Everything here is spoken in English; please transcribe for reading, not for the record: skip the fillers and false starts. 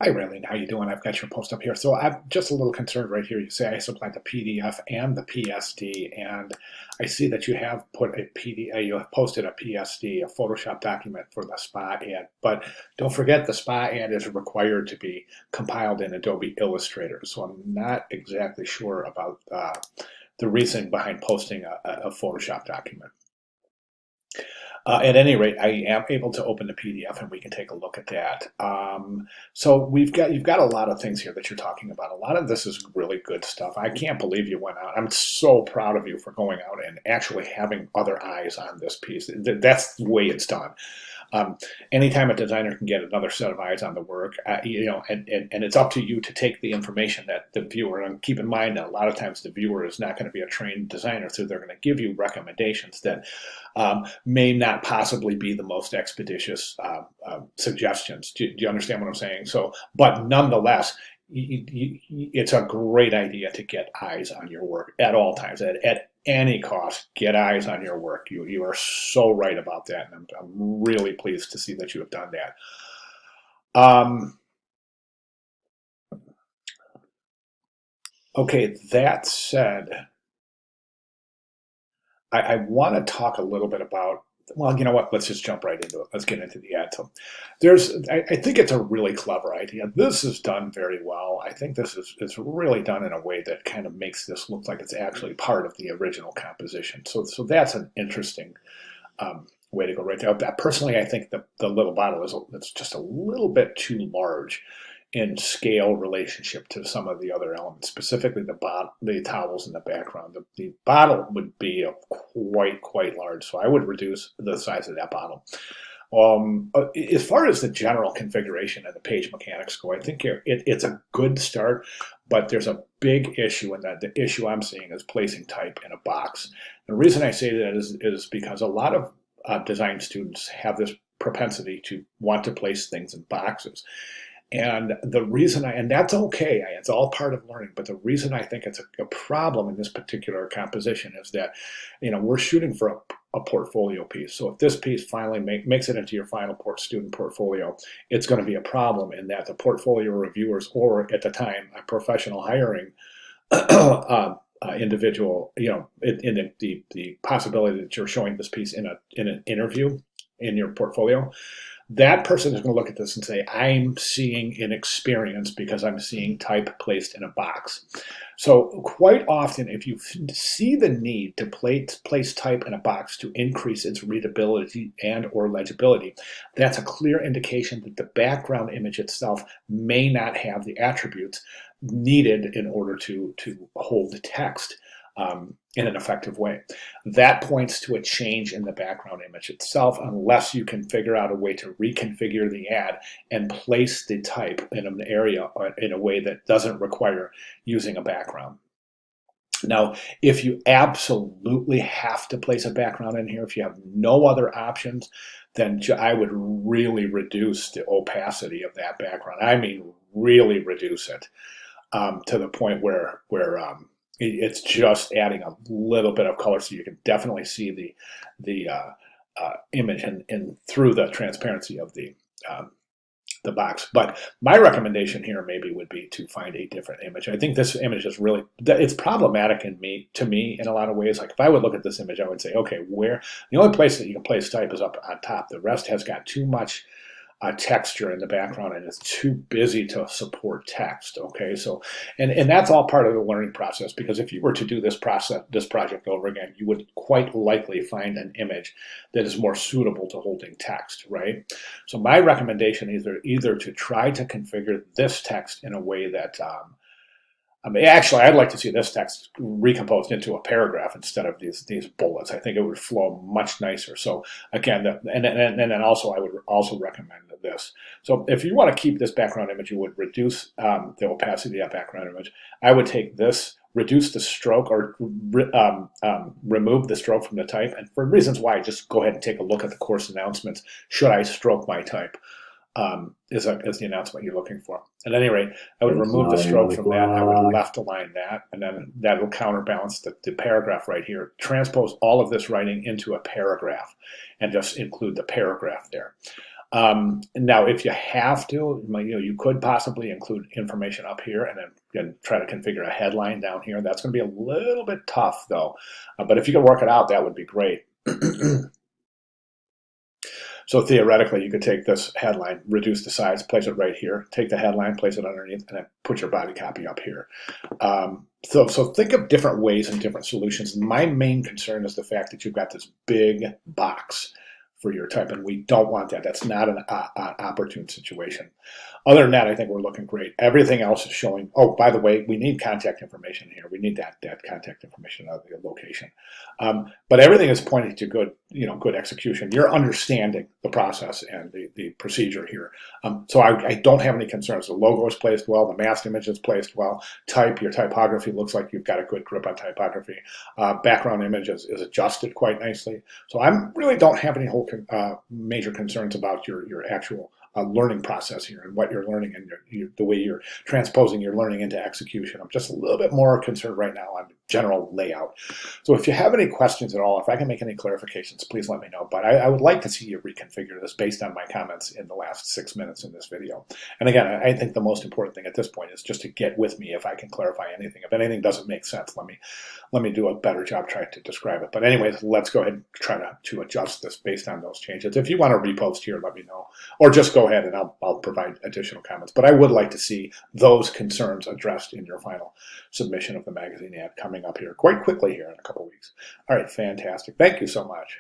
Hi, Rayleen. How you doing? I've got your post up here. So I'm just a little concerned right here. You say I supplied the PDF and the PSD, and I see that you have put a PDF, you have posted a PSD, a Photoshop document for the spa ad. But don't forget the spa ad is required to be compiled in Adobe Illustrator. So I'm not exactly sure about the reason behind posting a Photoshop document. At any rate, I am able to open the PDF and we can take a look at that. So you've got a lot of things here that you're talking about. A lot of this is really good stuff. I can't believe you went out. I'm so proud of you for going out and actually having other eyes on this piece. That's the way it's done. Um, Anytime a designer can get another set of eyes on the work, and it's up to you to take the information that the viewer, and keep in mind that a lot of times the viewer is not going to be a trained designer, so they're going to give you recommendations that may not possibly be the most expeditious suggestions. Do you understand what I'm saying? So, but nonetheless, it's a great idea to get eyes on your work at all times, at any cost. Get eyes on your work. You are so right about that, and I'm really pleased to see that you have done that. Okay, that said, I want to talk a little bit about, well, you know what? Let's just jump right into it. Let's get into the ad. So I think it's a really clever idea. This is done very well. I think this is it's really done in a way that kind of makes this look like it's actually part of the original composition. So that's an interesting way to go right there. Personally, I think the little bottle it's just a little bit too large in scale relationship to some of the other elements, specifically the towels in the background. The bottle would be quite large, so I would reduce the size of that bottle. As far as the general configuration and the page mechanics go, I think it's a good start, but there's a big issue in that. The issue I'm seeing is placing type in a box. The reason I say that is because a lot of design students have this propensity to want to place things in boxes. And the reason and that's okay, it's all part of learning, but the reason I think it's a problem in this particular composition is that, we're shooting for a portfolio piece. So if this piece finally makes it into your final student portfolio, it's going to be a problem in that the portfolio reviewers, or at the time, a professional hiring individual, in the possibility that you're showing this piece in an interview in your portfolio, that person is going to look at this and say, I'm seeing inexperience because I'm seeing type placed in a box. So quite often, if you see the need to place type in a box to increase its readability and or legibility, that's a clear indication that the background image itself may not have the attributes needed in order to hold the text in an effective way. That points to a change in the background image itself, unless you can figure out a way to reconfigure the ad and place the type in an area in a way that doesn't require using a background. Now, if you absolutely have to place a background in here, if you have no other options, then I would really reduce the opacity of that background. I mean, really reduce it to the point where it's just adding a little bit of color, so you can definitely see the image and through the transparency of the box. But my recommendation here maybe would be to find a different image. I think this image is really, it's problematic to me in a lot of ways. Like if I would look at this image, I would say, okay, the only place that you can place type is up on top. The rest has got too much texture in the background, and it's too busy to support text. Okay, so and that's all part of the learning process, because if you were to do this project over again, you would quite likely find an image that is more suitable to holding text, right? So my recommendation is either to try to configure this text in a way that actually, I'd like to see this text recomposed into a paragraph instead of these bullets. I think it would flow much nicer. So again, and then also I would also recommend this. So if you want to keep this background image, you would reduce the opacity of that background image. I would take this, reduce the stroke, or remove the stroke from the type. And for reasons why, just go ahead and take a look at the course announcements. Should I stroke my type? Is the announcement you're looking for. At any rate, I would remove the stroke from that. I would left align that, and then that will counterbalance the paragraph right here. Transpose all of this writing into a paragraph and just include the paragraph there. Now, if you have to, you could possibly include information up here and then try to configure a headline down here. That's going to be a little bit tough, though. But if you can work it out, that would be great. So theoretically, you could take this headline, reduce the size, place it right here, take the headline, place it underneath, and then put your body copy up here. So think of different ways and different solutions. My main concern is the fact that you've got this big box for your type, and we don't want that. That's not an opportune situation. Other than that, I think we're looking great. Everything else is showing. Oh, by the way, we need contact information here. We need that contact information of the location. But everything is pointing to good execution. You're understanding the process and the procedure here. So I don't have any concerns. The logo is placed well. The mask image is placed well. Your typography looks like you've got a good grip on typography. Background image is adjusted quite nicely. So I really don't have any major concerns about your actual learning process here and what you're learning and the way you're transposing your learning into execution. I'm just a little bit more concerned right now on general layout. So if you have any questions at all, if I can make any clarifications, please let me know. But I would like to see you reconfigure this based on my comments in the last 6 minutes in this video. And again, I think the most important thing at this point is just to get with me if I can clarify anything. If anything doesn't make sense, let me do a better job trying to describe it. But anyways, let's go ahead and try to adjust this based on those changes. If you want to repost here, let me know. Or just go ahead and I'll provide additional comments. But I would like to see those concerns addressed in your final submission of the magazine ad coming up here quite quickly here in a couple weeks. All right, fantastic. Thank you so much.